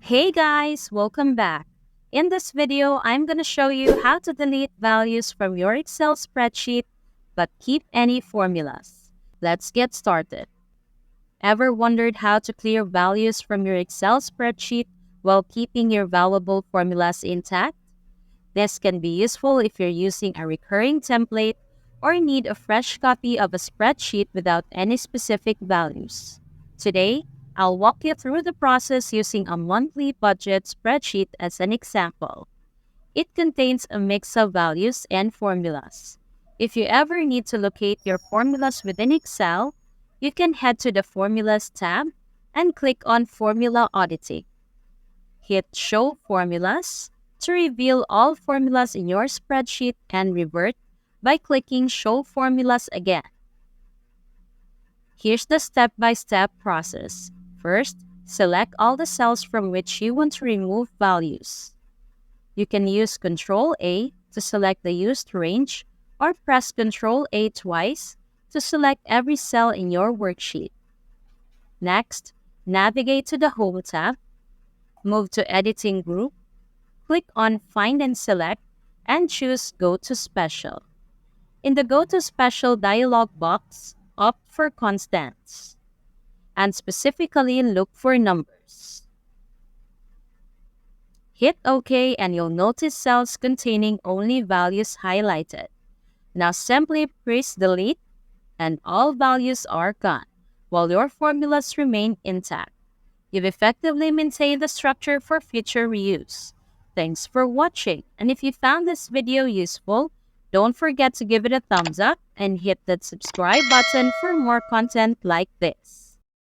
Hey guys, welcome back. In this video, I'm going to show you how to delete values from your Excel spreadsheet but keep any formulas. Let's get started. Ever wondered how to clear values from your Excel spreadsheet while keeping your valuable formulas intact? This can be useful if you're using a recurring template or need a fresh copy of a spreadsheet without any specific values. Today, I'll walk you through the process using a monthly budget spreadsheet as an example. It contains a mix of values and formulas. If you ever need to locate your formulas within Excel, you can head to the Formulas tab and click on Formula Auditing. Hit Show Formulas to reveal all formulas in your spreadsheet and revert by clicking Show Formulas again. Here's the step-by-step process. First, select all the cells from which you want to remove values. You can use Ctrl-A to select the used range or press Ctrl-A twice to select every cell in your worksheet. Next, navigate to the Home tab, move to Editing Group, click on Find and Select, and choose Go to Special. In the Go to Special dialog box, opt for Constants, and specifically look for numbers. Hit OK and you'll notice cells containing only values highlighted. Now simply press Delete and all values are gone, while your formulas remain intact. You've effectively maintained the structure for future reuse. Thanks for watching, and if you found this video useful, don't forget to give it a thumbs up and hit that subscribe button for more content like this.